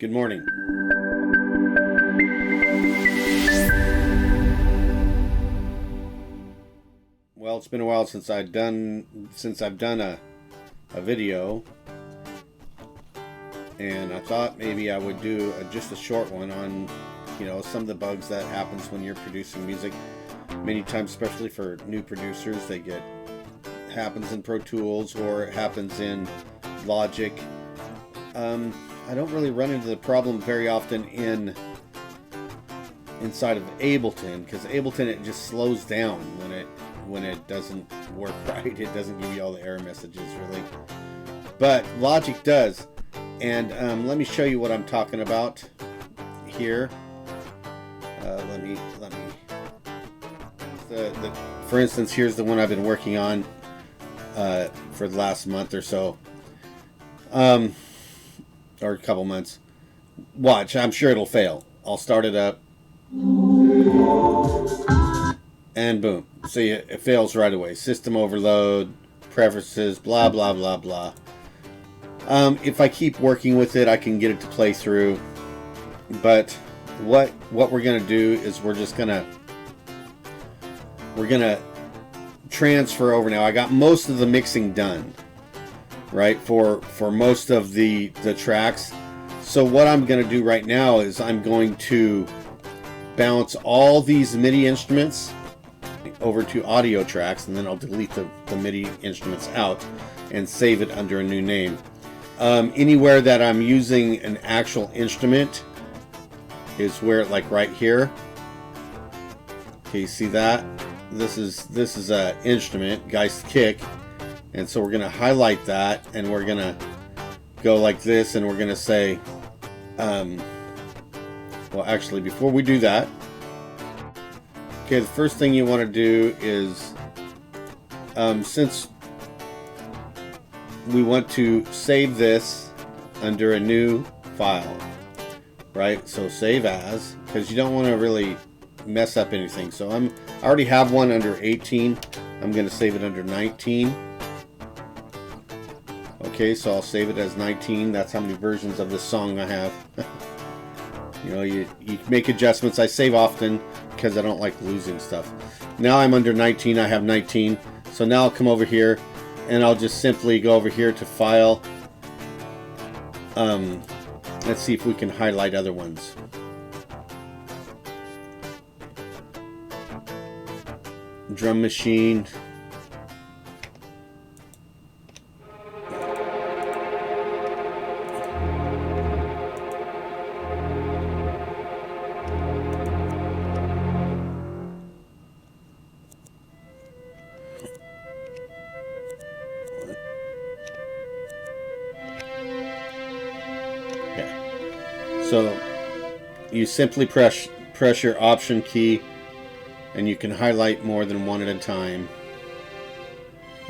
Good morning. Well, it's been a while since I've done a video, and I thought maybe I would do just a short one on, you know, some of the bugs that happens when you're producing music. Many times, especially for new producers, happens in Pro Tools or it happens in Logic. I don't really run into the problem very often inside of Ableton, because Ableton, it just slows down when it doesn't work right. It doesn't give you all the error messages really, but Logic does. And let me show you what I'm talking about here. Let me. For instance, here's the one I've been working on for the last month or so. Or a couple months. Watch, I'm sure it'll fail. I'll start it up. And boom. See, it fails right away. System overload, preferences, blah, blah, blah, blah. If I keep working with it, I can get it to play through. But what we're going to do is we're going to transfer over now. I got most of the mixing done, right, for most of the tracks. So what I'm going to do right now is I'm going to bounce all these MIDI instruments over to audio tracks, and then I'll delete the MIDI instruments out and save it under a new name. Anywhere that I'm using an actual instrument is where, like right here. Okay, you see that? This is a instrument, Geist kick. And so we're going to highlight that, and we're going to go like this, and we're going to say, well, actually, before we do that, okay, the first thing you want to do is, since we want to save this under a new file, right? So save as, because you don't want to really mess up anything. So I already have one under 18. I'm going to save it under 19. Okay, so I'll save it as 19. That's how many versions of this song I have. You know, you make adjustments. I save often because I don't like losing stuff. Now I'm under 19. I have 19. So now I'll come over here and I'll just simply go over here to File. Let's see if we can highlight other ones. Drum machine. So you simply press your Option key, and you can highlight more than one at a time.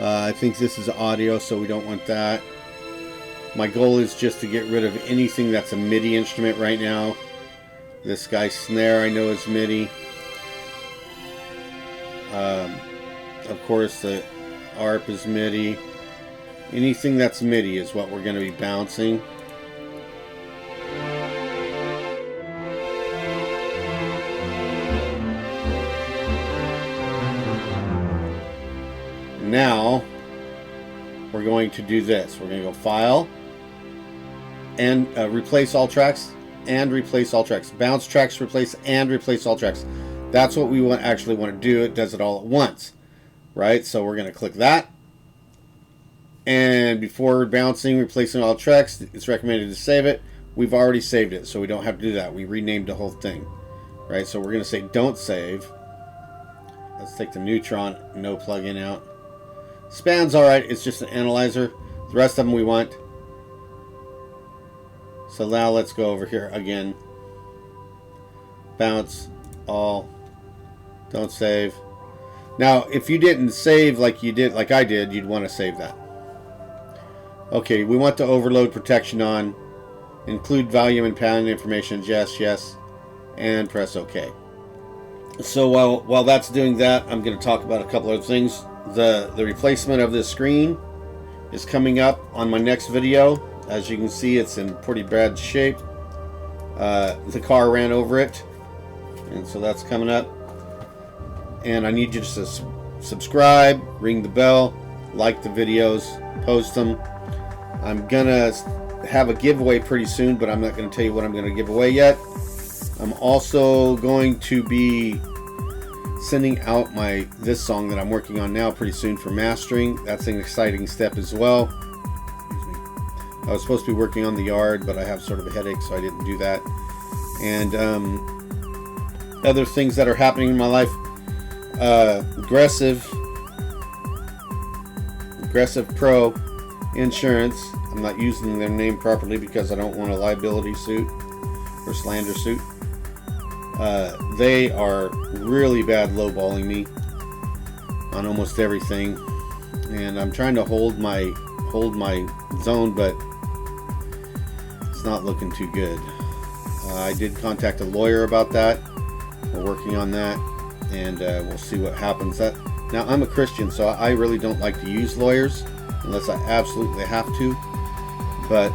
I think this is audio, so we don't want that. My goal is just to get rid of anything that's a MIDI instrument right now. This guy's snare I know is MIDI. Of course the ARP is MIDI. Anything that's MIDI is what we're going to be bouncing. Now we're going to do this. We're going to go File and replace all tracks and replace all tracks. Bounce tracks, replace, and replace all tracks. That's what we actually want to do. It does it all at once, right? So we're going to click that. And before bouncing, replacing all tracks, it's recommended to save it. We've already saved it, so we don't have to do that. We renamed the whole thing, right? So we're going to say don't save. Let's take the Neutron no plugin out. Span's alright, it's just an analyzer. The rest of them we want. So now let's go over here again. Bounce, all, don't save. Now, if you didn't save like I did, you'd want to save that. Okay, we want the overload protection on. Include volume and pound information, yes, and press OK. So while that's doing that, I'm going to talk about a couple other things. The replacement of this screen is coming up on my next video. As you can see, it's in pretty bad shape. The car ran over it, and so that's coming up. And I need you to subscribe, ring the bell, like the videos, post them. I'm gonna have a giveaway pretty soon, but I'm not going to tell you what I'm going to give away yet. I'm also going to be sending out this song that I'm working on now pretty soon for mastering. That's an exciting step as well. I was supposed to be working on the yard, but I have sort of a headache, so I didn't do that. And other things that are happening in my life. Aggressive Pro Insurance. I'm not using their name properly because I don't want a liability suit or slander suit. They are really bad lowballing me on almost everything, and I'm trying to hold my zone, but it's not looking too good. I did contact a lawyer about that. We're working on that, and we'll see what happens. Now, I'm a Christian, so I really don't like to use lawyers unless I absolutely have to. But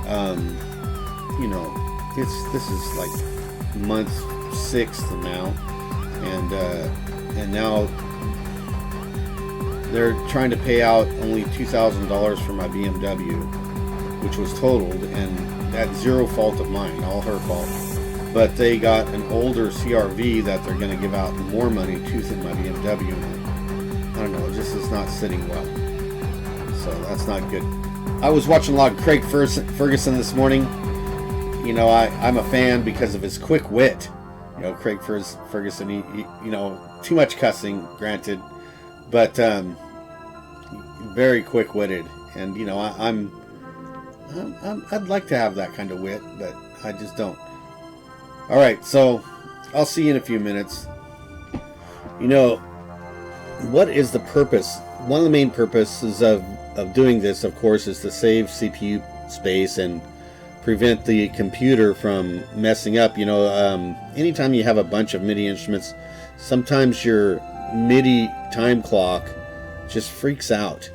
you know, this is like month 6 now, and now they're trying to pay out only $2,000 for my BMW, which was totaled, and that's zero fault of mine, all her fault. But they got an older CRV that they're going to give out more money to than my BMW. I don't know, it just is not sitting well, so that's not good. I was watching a lot of Craig Ferguson this morning. You know, I'm a fan because of his quick wit. You know, Craig Ferguson, he you know, too much cussing, granted, but very quick-witted. And you know, I'd like to have that kind of wit, but I just don't. All right, so I'll see you in a few minutes. You know, what is the purpose? One of the main purposes of doing this, of course, is to save CPU space and prevent the computer from messing up. You know, anytime you have a bunch of MIDI instruments, sometimes your MIDI time clock just freaks out.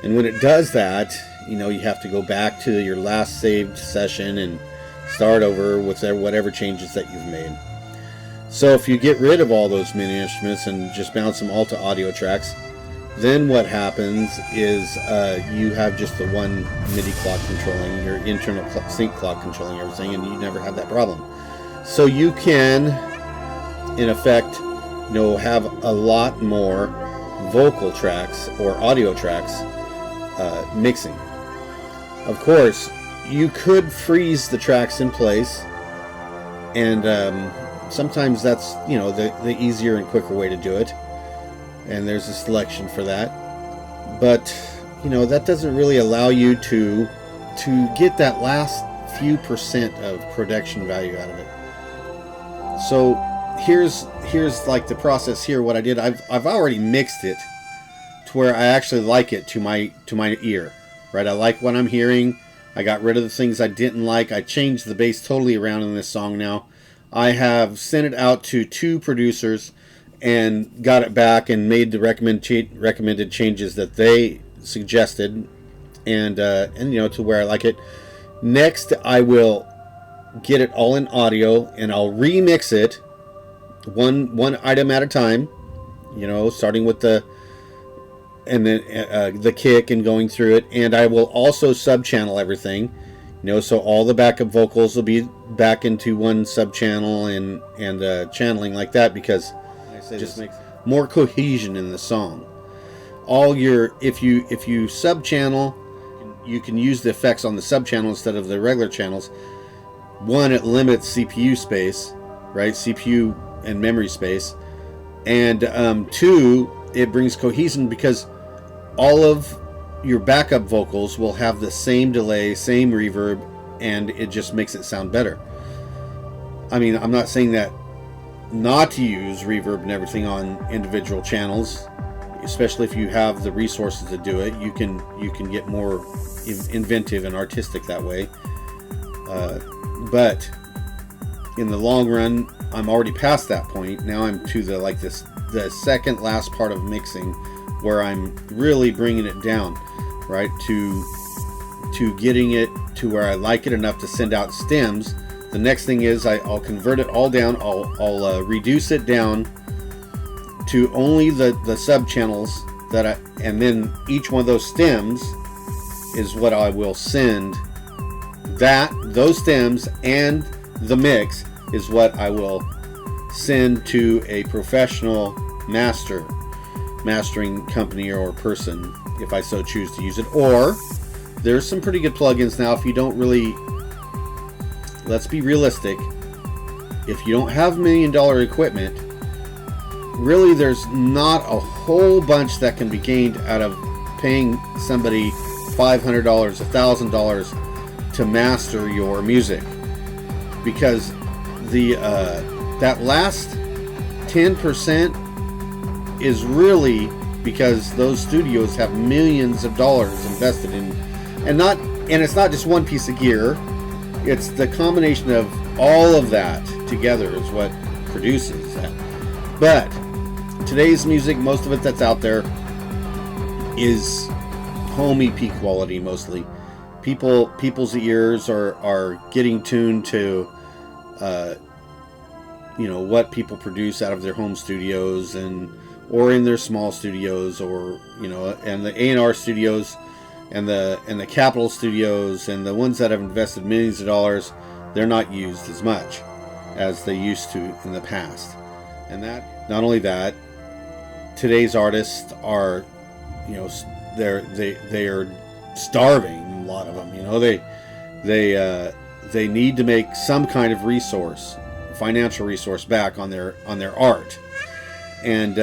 And when it does that, you know, you have to go back to your last saved session and start over with whatever changes that you've made. So if you get rid of all those MIDI instruments and just bounce them all to audio tracks, then what happens is you have just the one MIDI clock controlling your internal sync clock, controlling everything, and you never have that problem. So you can, in effect, you know, have a lot more vocal tracks or audio tracks mixing. Of course, you could freeze the tracks in place, and sometimes that's, you know, the easier and quicker way to do it. And there's a selection for that, but you know, that doesn't really allow you to get that last few percent of production value out of it. So here's like the process here. What I did, I've already mixed it to where I actually like it to my ear, right? I like what I'm hearing. I got rid of the things I didn't like. I changed the bass totally around in this song now. I have sent it out to 2 producers and got it back and made the recommended changes that they suggested, and you know, to where I like it. Next, I will get it all in audio, and I'll remix it one item at a time. You know, starting with the kick and going through it, and I will also sub-channel everything. You know, so all the backup vocals will be back into one sub-channel and channeling like that, because it just makes more cohesion in the song. All your if you sub-channel, you can use the effects on the sub-channel instead of the regular channels. One, it limits CPU space, right? CPU and memory space, and 2, it brings cohesion because all of your backup vocals will have the same delay, same reverb, and it just makes it sound better. I mean, I'm not saying that not to use reverb and everything on individual channels, especially if you have the resources to do it. You can get more inventive and artistic that way. But in the long run, I'm already past that point. Now I'm to the second last part of mixing, where I'm really bringing it down, right, to getting it to where I like it enough to send out stems The next thing is I'll convert it all down. I'll reduce it down to only the sub channels and then each one of those stems is what I will send. Those stems and the mix is what I will send to a professional mastering company or person if I so choose to use it. Or there's some pretty good plugins now. If you don't really, let's be realistic, if you don't have $1 million equipment, really there's not a whole bunch that can be gained out of paying somebody $500, $1,000 to master your music, because that last 10% is really because those studios have millions of dollars invested in, and it's not just one piece of gear, it's the combination of all of that together is what produces that. But today's music, most of it that's out there is home EP quality mostly. People's ears are getting tuned to what people produce out of their home studios or in their small studios, or and the A&R studios and the capital studios and the ones that have invested millions of dollars, they're not used as much as they used to in the past. And that, not only that, today's artists are, they are starving. A lot of them, they need to make some kind of resource, financial resource, back on their art. And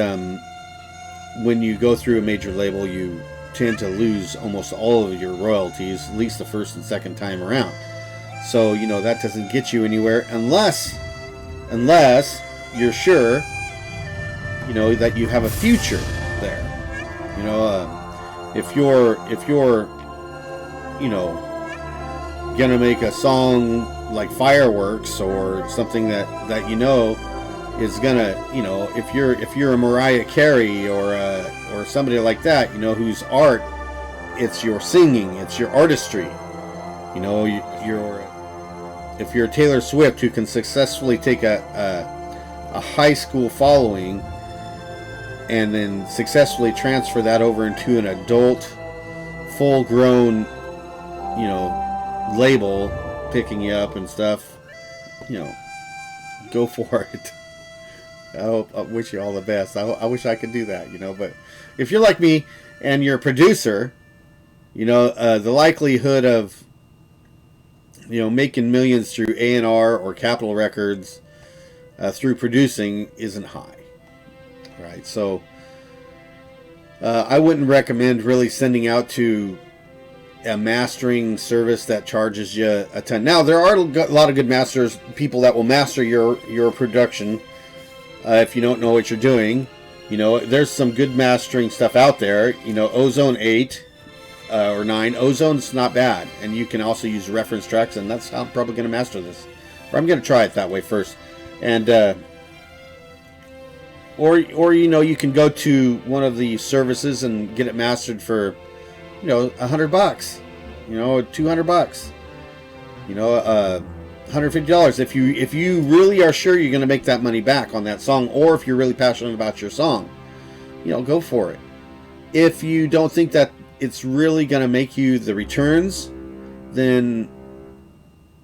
when you go through a major label, you tend to lose almost all of your royalties, at least the first and second time around. So that doesn't get you anywhere unless you're sure that you have a future there. If you're gonna make a song like Fireworks or something that is gonna, if you're a Mariah Carey or somebody like that, whose art, it's your singing, it's your artistry, if you're Taylor Swift, who can successfully take a high school following and then successfully transfer that over into an adult, full-grown, label picking you up and stuff, go for it. I wish you all the best. I wish I could do that, but if you're like me and you're a producer, the likelihood of making millions through A&R or Capitol Records through producing isn't high, right? So I wouldn't recommend really sending out to a mastering service that charges you a ton. Now, there are a lot of good masters, people that will master your production if you don't know what you're doing. There's some good mastering stuff out there. Ozone 8 or 9. Ozone's not bad, and you can also use reference tracks, and that's how I'm probably going to master this. Or I'm going to try it that way first. And or you can go to one of the services and get it mastered for $100, $200, $150. If you really are sure you're going to make that money back on that song, or if you're really passionate about your song, go for it. If you don't think that it's really going to make you the returns, then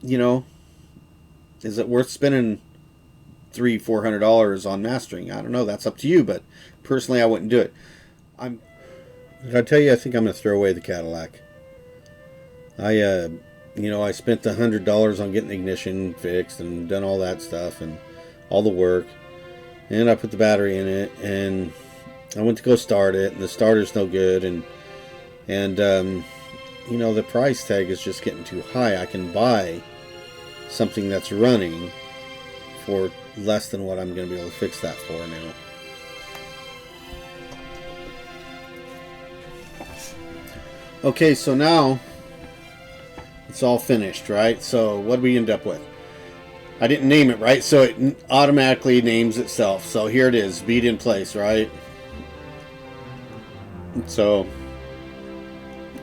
is it worth spending $300-$400 on mastering? I don't know. That's up to you, but personally, I wouldn't do it. I tell you, I think I'm going to throw away the Cadillac. I spent the $100 on getting the ignition fixed and done all that stuff and all the work, and I put the battery in it, and I went to go start it, and the starter's no good, and the price tag is just getting too high. I can buy something that's running for less than what I'm going to be able to fix that for now. Okay, so now it's all finished, right? So what do we end up with? I didn't name it, right? So it automatically names itself. So here it is, beat in place, right? So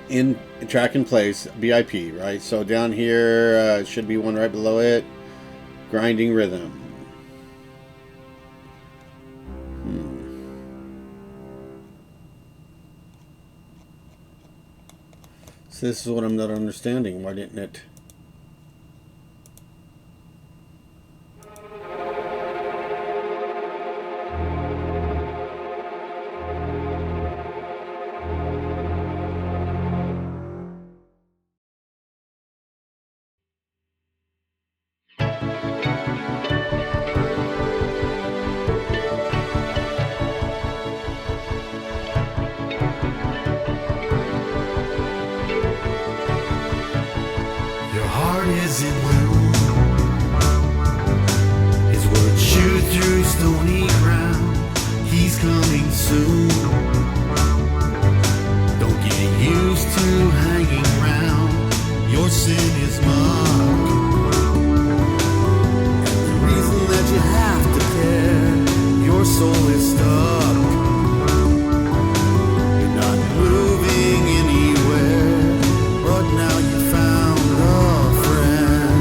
in track in place, BIP, right? So down here should be one right below it. grinding rhythm. So this is what I'm not understanding. Why didn't it? Is it blue? His words shoot through stony ground. He's coming soon. Don't get used to hanging around. Your sin is muck. And the reason that you have to care, your soul is stuck. You're not moving anywhere, but now you found a friend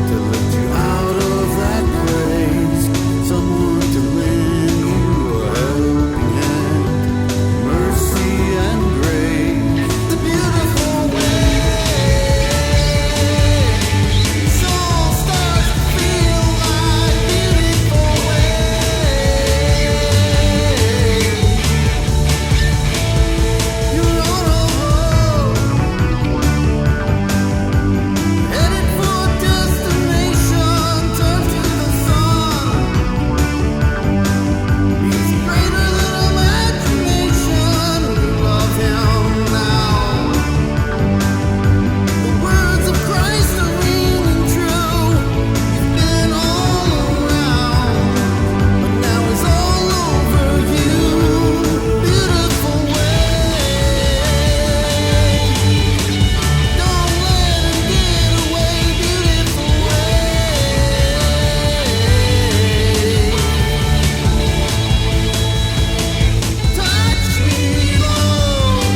to lift you out of that place, someone to lend you a helping hand, mercy and grace, the beautiful way. Soul starts to feel like beautiful way. You're on a road, headed for a destination, turn to the sun. He's greater than imagination, we love him now. The words of Christ are ringing true. You've been all around, but now it's all over you. Beautiful way. Don't let him get away. Beautiful way. Touch me, Lord.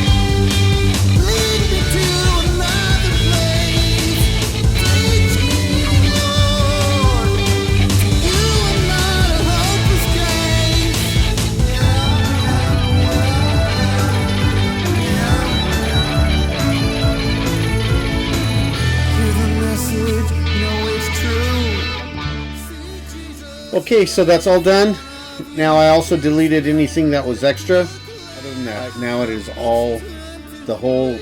Lead me to another place. Teach me, Lord. You are not a hopeless case. Hear the message, know it's true. See Jesus. Okay, so that's all done. Now I also deleted anything that was extra. Other than that, now it is all, the whole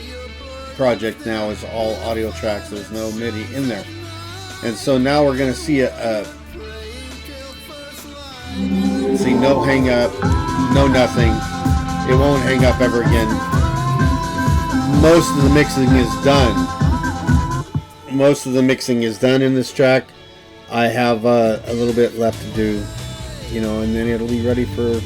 project now is all audio tracks. There's no MIDI in there. And so now we're going to see see no hang up, no nothing. It won't hang up ever again. Most of the mixing is done. Most of the mixing is done in this track. I have a little bit left to do, you know, and then it'll be ready for.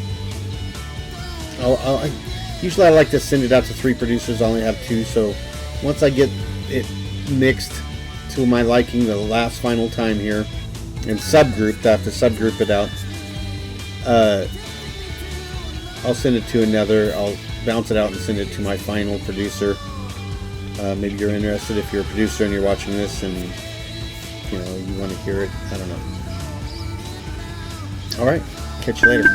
Usually I like to send it out to 3 producers. I only have 2, so once I get it mixed to my liking the last final time here and subgrouped, I have to subgroup it out. I'll send it to another. I'll bounce it out and send it to my final producer. Maybe you're interested if you're a producer and you're watching this and you know you want to hear it. I don't know. All right, catch you later.